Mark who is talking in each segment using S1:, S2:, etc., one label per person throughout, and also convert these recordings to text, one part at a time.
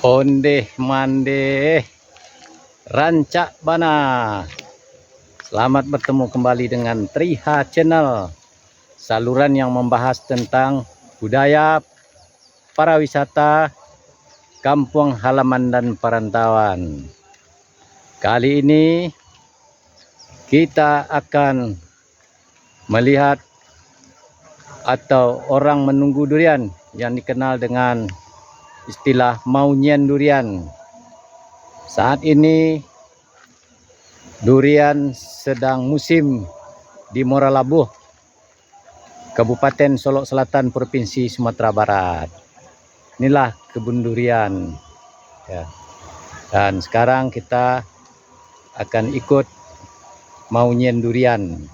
S1: Ondeh mandeh rancak bana. Selamat bertemu kembali dengan Triha Channel, saluran yang membahas tentang budaya, pariwisata, kampung halaman dan perantauan. Kali ini kita akan melihat atau orang menunggu durian yang dikenal dengan istilah maunyian durian. Saat ini durian sedang musim di Moralabuh, Kabupaten Solok Selatan, Provinsi Sumatera Barat. Inilah kebun durian ya. Dan sekarang kita akan ikut maunyian durian.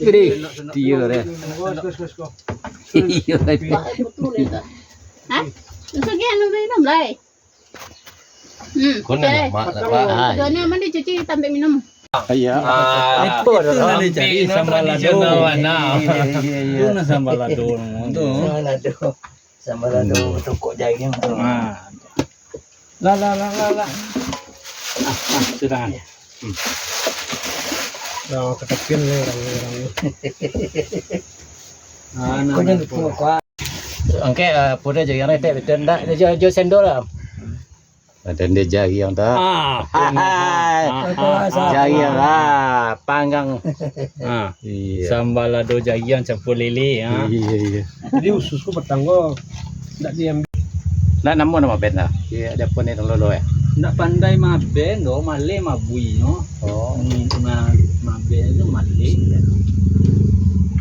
S1: Gede, dia deh. Iya.
S2: Hah? Susah anu minum lah.
S3: Kau nak mak nak pak.
S2: Ito na man dicuci sampai minum.
S1: Iya.
S4: Itu na jadi sambalado. Itu na sambalado itu.
S3: Sambalado tokok jaring tu.
S4: La. Sudah.
S5: Nah, ketepin nih orang-orang.
S3: Kau jangan lupa kuat.
S1: Angke pura jadi yang itu betul tak? Jo sendol lah. Ada dia jari yang tak. Jari yang panggang. Iya.
S4: Sambalado jagian campur lele.
S1: Iya.
S5: Jadi ususku petanggo tidak diambil.
S1: Nak nama band lah. Dia ada pun yang lolo ya.
S4: Ndak pandai maben do, male mabui no.
S1: Oh.
S4: Maben itu male.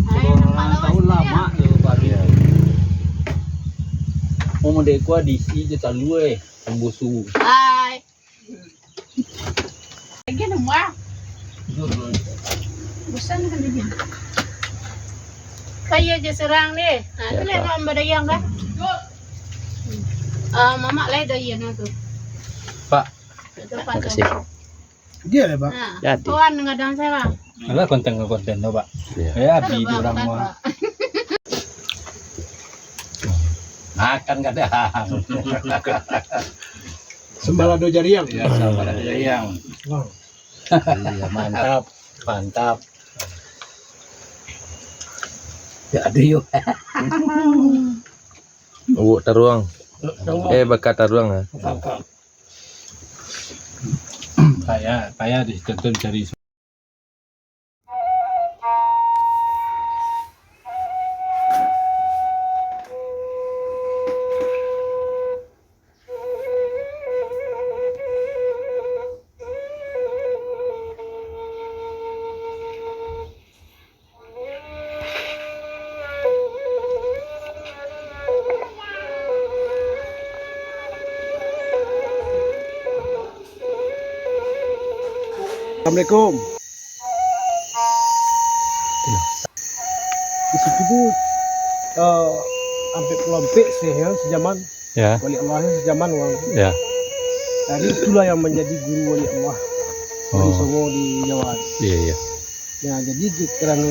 S2: Ay,
S4: Tahun lama tu baru. Mau dek kuah diisi je talu pembusu.
S2: Ay. Lagi nama. Bosan kan dia. Kaya je serang ni. Itu lah mak badayang dah. Mama lah dayang tu.
S1: Pak,
S2: Terima
S1: makasih.
S5: Dia lah, Pak.
S1: Jadi.
S2: Kawan ngadang saya.
S4: Alah konten tu Pak.
S1: Iya.
S4: Ya abi di orang mah.
S1: Makan kadang.
S5: Sembalado jariang.
S4: Ya sambalado yang.
S5: Wow.
S1: Iya, mantap.
S3: Ya ada yuk.
S6: Taruang. Bakat taruang ah.
S4: Payah ditonton cari.
S5: Assalamualaikum. Di situ tu hampir kelompok sih ya sejaman.
S1: Ya,
S5: Wali Allahnya sejaman wang.
S1: ya.
S5: Jadi itulah yang menjadi guru Wali Allah. Wali
S1: Oh.
S5: Songo di Jawa.
S1: Iya.
S5: Ya jadi kerana